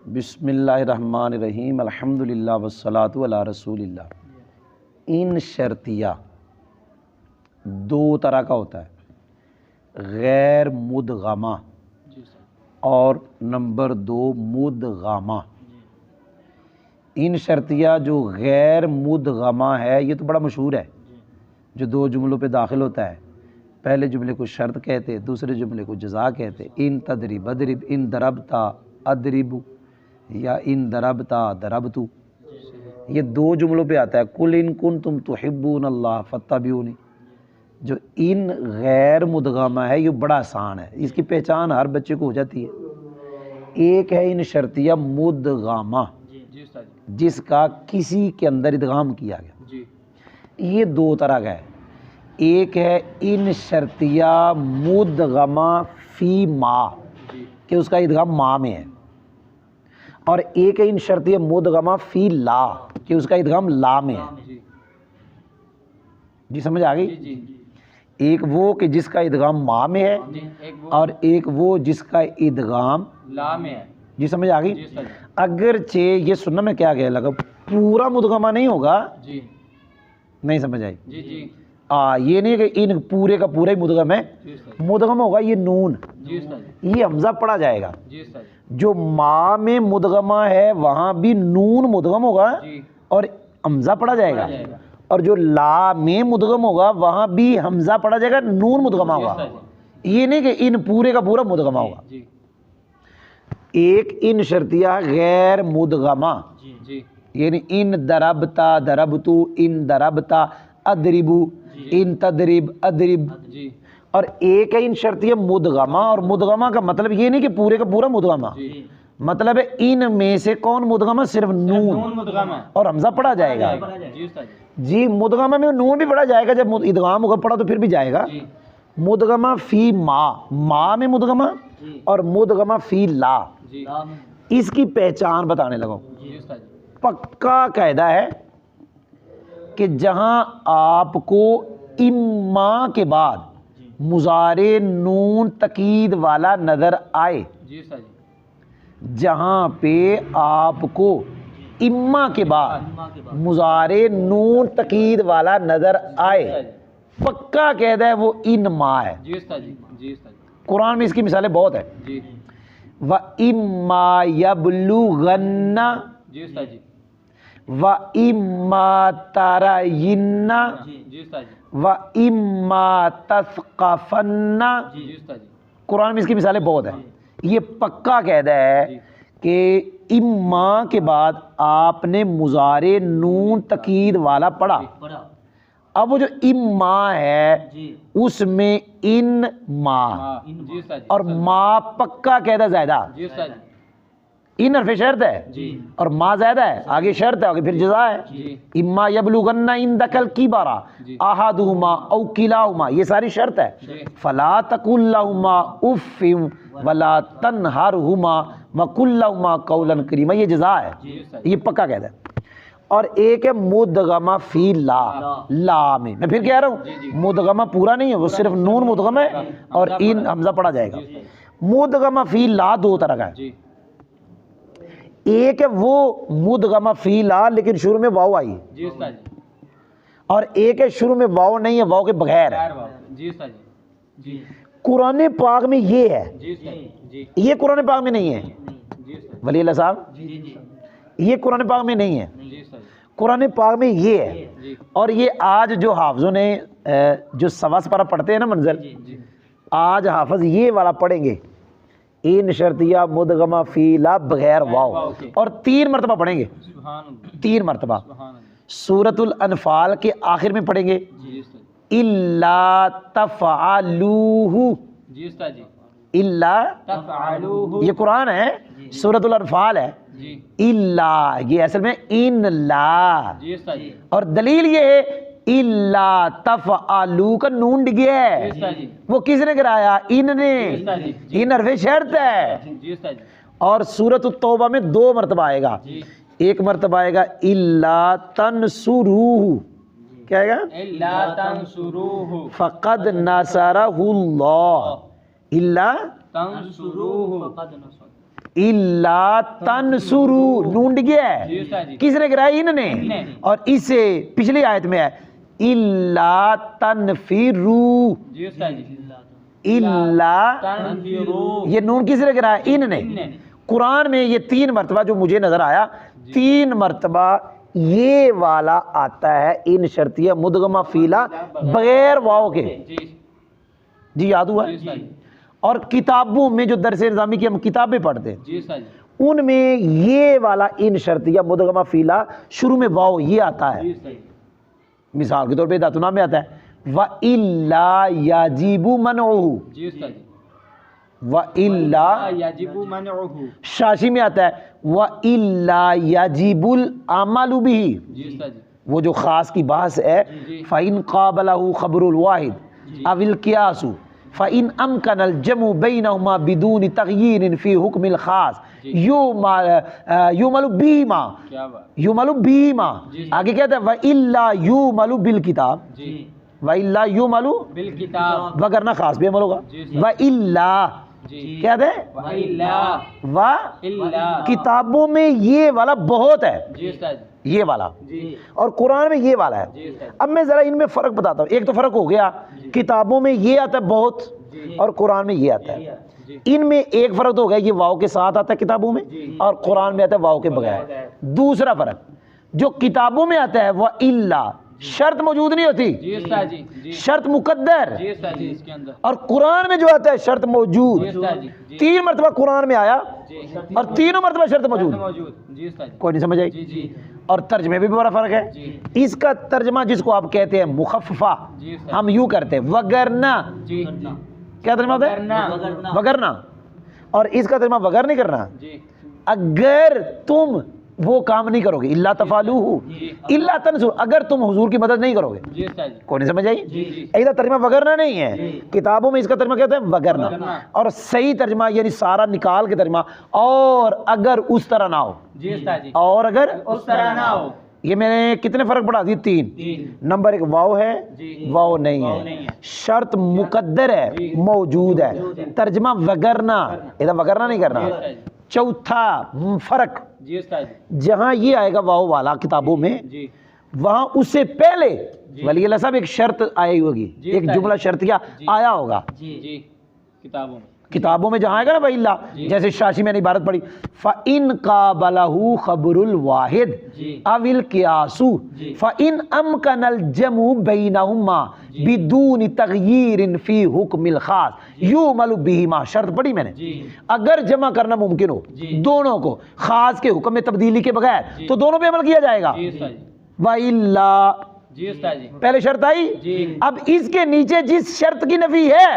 بسم اللہ الرحمن الرحیم، الحمدللہ والصلاۃ علی رسول اللہ۔ ان شرطیہ دو طرح کا ہوتا ہے، غیر مدغمہ اور نمبر دو مدغمہ۔ ان شرطیہ جو غیر مدغمہ ہے یہ تو بڑا مشہور ہے، جو دو جملوں پہ داخل ہوتا ہے۔ پہلے جملے کو شرط کہتے، دوسرے جملے کو جزا کہتے۔ ان تدرب اضرب، ان ضربتا اضرب، یا ان ضربتا ضربت، یہ دو جملوں پہ آتا ہے۔ قل ان کنتم تحبون اللہ فاتبعونی۔ جو ان غیر مدغمہ ہے یہ بڑا آسان ہے، اس کی پہچان ہر بچے کو ہو جاتی ہے۔ ایک ہے ان شرطیہ مدغمہ جس کا کسی کے اندر ادغام کیا گیا، یہ دو طرح کا ہے۔ ایک ہے ان شرطیہ مدغمہ فی ما، کہ اس کا ادغام ما میں ہے، اور ایک ہے ان شرطیہ مدغمہ فی لا، کہ اس کا ادغام لا میں ہے۔ جی سمجھ آ گئی؟ ایک وہ کہ جس کا ادغام ما میں ہے، اور ایک وہ جس کا ادغام لا میں ہے۔ جی سمجھ آ گئی؟ اگرچہ یہ سننا میں کیا کہہ لگا، پورا مدغمہ نہیں ہوگا، جی نہیں سمجھ آئی؟ جی جی یہ نہیں کہ ان پورے کا پورا ہی مدغم ہے، مدغم ہوگا یہ نون، جی یہ حمزہ پڑھا جائے گا۔ جی جو ما میں مدغمہ ہے وہاں بھی نون مدغم ہوگا اور حمزہ پڑھا جائے گا، اور جو لا میں مدغم ہوگا وہاں بھی حمزہ پڑھا جائے گا، نون مدغمہ ہوگا۔ یہ نہیں کہ ان پورے کا پورا مدغمہ ہوگا۔ ایک ان شرطیہ غیر مدغمہ، یعنی ان ضربتا ضربتو، ان ضربتا اضربو، ان تضرب اضرب، اور ایک ہے ان شرطیہ مدغمہ۔ اور مدغمہ کا مطلب یہ نہیں کہ پورے کا پورا مدغمہ، مطلب ہے ان میں سے کون مدغمہ؟ صرف نون اور حمزہ پڑھا جائے گا۔ جی مدغمہ میں نون بھی پڑھا جائے گا، جب ادغام ہوگا پڑھا تو پھر بھی جائے گا۔ مدغمہ فی ما میں مدغمہ، اور مدغمہ فی لا۔ اس کی پہچان بتانے لگا، پکا قاعدہ ہے کہ جہاں آپ کو اما کے بعد مضارع نون تقید والا نظر آئے، جہاں پہ آپ کو اما کے بعد مضارع نون تقید والا نظر آئے، پکا قاعدہ ہے وہ انما ہے۔ قرآن میں اس کی مثالیں بہت ہے۔ وَإِمَّا يَبْلُغَنَّ وَإِمَّا تَرَيِنَّ وَإِمَّا تَثْقَفَنَّ، قرآن میں اس کی مثالیں بہت ہیں۔ یہ پکا قاعدہ ہے کہ اما کے بعد آپ نے مضارع نون تقید والا پڑھا، اب وہ جو اما ہے اس میں ان ما، اور ما پکا قاعدہ زائدہ، ان حرف شرط ہے اور ما زائدہ ہے، آگے شرط ہے، آگے پھر جزا ہے۔ اما یبلغن عندک الکبر احدہما او کلاہما، یہ ساری شرط ہے۔ فلا تقل لہما اف ولا تنہرہما وقل لہما قولا کریما، یہ جزا ہے، یہ پکا قاعدہ ہے۔ اور ایک ہے مدغمہ فی لا، لا میں پھر کہہ رہا ہوں مدغمہ پورا نہیں ہے، وہ صرف نون مدغمہ ہے اور ان حمزہ پڑھا جائے گا۔ مدغمہ فی لا دو طرح کا ہے، ایک ہے وہ مدغمہ فی لا لیکن شروع میں واو آئی، اور ایک ہے شروع میں واو نہیں ہے، واو کے بغیر ہے۔ قرآن پاک میں یہ ہے، یہ قرآن پاک میں نہیں ہے ولی اللہ صاحب، یہ قرآن پاک میں نہیں ہے، قرآن پاک میں یہ ہے۔ اور یہ آج جو حافظوں نے جو سوا سپارہ پڑھتے ہیں نا منزل، آج حافظ یہ والا پڑھیں گے، ان شرطیہ مدغمہ فی لا بغیر واو، اور 3 مرتبہ پڑھیں گے، 3 مرتبہ سورۃ الانفال کے آخر میں پڑھیں گے، الا تفعلوہ، الا یہ قرآن ہے، سورۃ الانفال ہے، الا یہ اصل میں ان لا، اور دلیل یہ ہے الا تفعلوا کا نون ڈگیا ہے، وہ کس نے کرایا؟ ان نے، ان حرف شرط ہے۔ اور سورۃ التوبہ میں 2 مرتبہ آئے گا، ایک مرتبہ آئے گا الا تنصروہ، کیا آئے گا؟ الا تنصروہ فقد نصرہ اللہ، الا تنصروہ الا تنصرو نون ڈگیا ہے, جی استاد جی. کس نے گرایا؟ ان نے. اور اس سے پچھلی آیت میں ہے الا تنفرو, جی استاد جی. الا, تنفرو. یہ نون کس نے گرایا؟ ان نے. قرآن میں یہ 3 مرتبہ جو مجھے نظر آیا 3 مرتبہ یہ والا آتا ہے ان شرطیہ مدغمہ فیلا بغیر واو کے. جی یاد ہوا؟ اور کتابوں میں جو درس نظامی کی ہم کتابیں پڑھتے ہیں جی استاد جی. ان میں یہ والا ان شرطیہ مدغمہ فیلا شروع میں واو یہ آتا ہے. مثال کے طور پہ داتنا میں آتا ہے وَإِلَّا يَجِبُ مَنْعُهُ, جی استاد جی. وَإِلَّا یجب منعه. شاشی میں آتا ہے وَإِلَّا يَجِبُ الْعَمَلُ بِهِ, جی استاد جی. وہ جو خاص کی بحث ہے فَإِنْ قَابَلَهُ خَبْرُ الْوَاحِدِ أَوِ الْقِيَاسُ فَإِنْ أَمْكَنَ الْجَمْعُ بَيْنَهُمَا بِدُونِ تَغْيِيرٍ فِي حُكْمِ الْخَاصِ يُعْمَلُ بِهِمَا, کیا بات. يُعْمَلُ بِهِمَا. آگے کہتا ہے وَإِلَّا يُعْمَلُ بِالْكِتَابِ, جی. وَإِلَّا يُعْمَلُ بالکتاب. وگرنہ خاص بھی عمل ہوگا. وَإِلَّا جی. کیا ہے وَإِلَّا. و الا. کتابوں میں یہ والا بہت ہے, جی استاد جی. یہ والا, جی. اور قرآن میں یہ والا ہے. جی استاد. اب میں ذرا ان میں فرق بتاتا ہوں. ایک تو فرق ہو گیا کتابوں میں یہ آتا ہے بہت اور قرآن میں یہ آتا ہے. ان میں ایک فرق تو ہو گیا یہ واو کے ساتھ آتا ہے کتابوں میں اور قرآن میں آتا ہے واو کے بغیر. دوسرا فرق جو کتابوں میں آتا ہے وہ الا شرط موجود نہیں ہوتی, جی استاد جی. جی. شرط مقدر, جی استاد جی. اس کے اندر. اور قرآن میں جو آتا ہے شرط موجود. جی استاد جی. جی. 3 مرتبہ قرآن میں آیا جی. اور 3 مرتبہ شرط موجود. موجود. جی استاد جی. کوئی نہیں سمجھ آئی؟ جی. جی. اور ترجمے میں بھی بڑا فرق ہے. جی. اس کا ترجمہ جس کو آپ کہتے ہیں مخففہ جی استاد. ہم یوں کرتے ہیں وگرنہ. جی. کیا ترجمہ ہوتا ہے؟ وگرنہ. اور اس کا ترجمہ وگر نہیں کرنا, جی. اگر تم وہ کام نہیں کرو گے الا تفعلوہ الا تنصروا, اگر تم حضور کی مدد نہیں کرو گے. جی استاد جی. کوئی نہیں سمجھ آئی؟ جی. جی. ایسا ترجمہ وگرنہ نہیں ہے, کتابوں میں اس کا ترجمہ کہتے ہیں وگرنہ. اور صحیح ترجمہ یعنی سارا نکال کے ترجمہ اور اگر اس طرح نہ ہو. جی استاد جی. اور اگر اس طرح نہ ہو. یہ میں نے کتنے فرق پڑھا دیے؟ 3. نمبر 1 واو ہے, واو نہیں ہے. شرط مقدر ہے, موجود ہے. ترجمہ وگرنہ, یہ وگرنہ نہیں کرنا. چوتھا فرق جی استاد جی. جہاں یہ آئے گا واو والا کتابوں میں جی. وہاں اس سے پہلے ولی اللہ صاحب ایک شرط آئی ہوگی, ایک جملہ شرطیہ آیا ہوگا. جی. جی. کتابوں میں. کتابوں میں جہاں آئے گا نا وَإِلَّا, جیسے شاشی میں نے عبارت پڑھی فَإِنْ قَابَلَهُ خَبْرُ الْوَاحِدِ أَوِ الْقِيَاسُ فَإِنْ أَمْكَنَ الْجَمْعُ بَيْنَهُمَا بِدُونِ تَغْيِيرٍ فِي حُكْمِ الْخَاصِ يُعْمَلُ بِهِمَا. شرط پڑھی میں نے, اگر جمع کرنا ممکن ہو دونوں کو خاص کے حکم میں تبدیلی کے بغیر تو دونوں پہ عمل کیا جائے گا. وَإِلَّا جی استاد جی. پہلے شرط آئی. اب اس کے نیچے جس شرط کی نفی ہے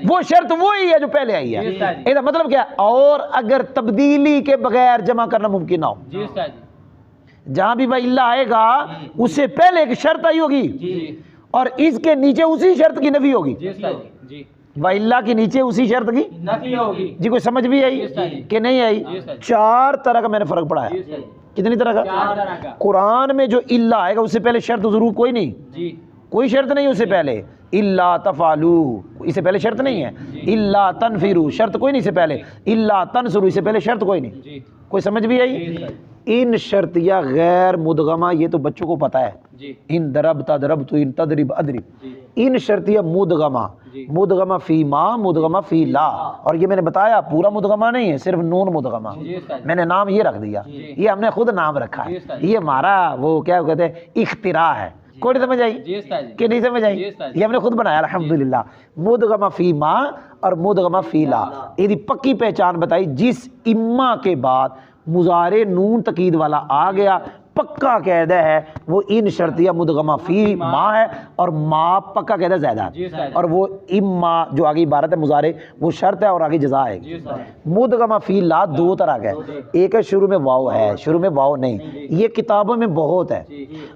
وہ شرط وہی ہے جو پہلے آئی ہے. اس کا مطلب کیا ہے؟ اور اگر تبدیلی کے بغیر جمع کرنا ممکن نہ ہو. جی استاد جی. جہاں بھی وَإِلَّا آئے گا اس سے پہلے ایک شرط آئی ہوگی اور اس کے نیچے اسی شرط کی نفی ہوگی. جی استاد جی. وَإِلَّا کے نیچے اسی شرط کی نفی ہوگی. جی. کوئی سمجھ بھی آئی کہ نہیں آئی؟ 4 طرح کا میں نے فرق پڑھا ہے. کتنی طرح کا؟ 4 طرح کا. قرآن میں جو الا آئے گا اس سے پہلے شرط ضرور کوئی نہیں. جی. کوئی شرط نہیں اس سے پہلے. الا تفعلوا اس سے پہلے شرط نہیں ہے. الا تنفروا شرط کوئی نہیں اس سے پہلے. الا تنصروا اس سے پہلے شرط کوئی نہیں. جی. کوئی سمجھ بھی آئی؟ ان شرطیہ غیر مدغمہ یہ تو بچوں کو پتہ ہے. جی. ان ضربت ضربت ان تضرب اضرب. جی. ان شرطیہ مدغمہ, مدغمہ فی ما, مدغمہ فی لا. اور یہ میں نے بتایا پورا مدغمہ نہیں ہے, صرف نون مدغمہ. میں نے نام یہ رکھ دیا, یہ ہم نے خود نام رکھا ہے. یہ ہمارا وہ کیا کہتے ہیں اختراع ہے. کوئی نہیں سمجھ آئی کہ نہیں سمجھ آئی؟ یہ ہم نے خود بنایا الحمدللہ. مدغمہ فی ما اور مدغمہ فی لا, یہ پکی پہچان بتائی. جس اما کے بعد مضارع نون تقید والا آ گیا پکا قاعدہ ہے وہ ان شرطیہ مدغمہ فی ما ہے, اور ما پکا قاعدہ زیادہ ہے, اور وہ اما جو آگے عبارت ہے مضارع وہ شرط ہے اور آگے جزا ہے. مدغمہ فی لا 2 طرح کا ہے. ایک ہے شروع میں واو ہے, شروع میں واو نہیں. یہ کتابوں میں بہت ہے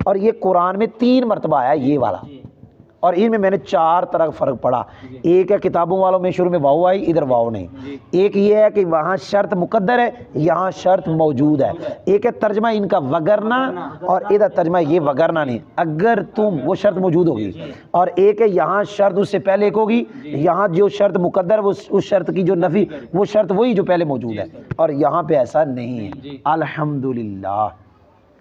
اور یہ قرآن میں 3 مرتبہ آیا یہ والا. اور ان میں نے 4 طرح فرق پڑا. ایک ہے کتابوں والوں میں شروع میں واو آئی، ادھر واو نہیں. ایک یہ ہے کہ وہاں شرط مقدر ہے، یہاں شرط موجود ہے. ایک ہے ترجمہ ان کا وگرنا، اور ادھر ترجمہ یہ وگرنا نہیں، اگر تم، وہ شرط موجود ہوگی. اور ایک ہے یہاں شرط اس سے پہلے ایک ہوگی، یہاں جو شرط مقدر وہ اس شرط کی جو نفی، وہ شرط وہی جو پہلے موجود ہے، اور یہاں پہ ایسا نہیں ہے. الحمدللہ.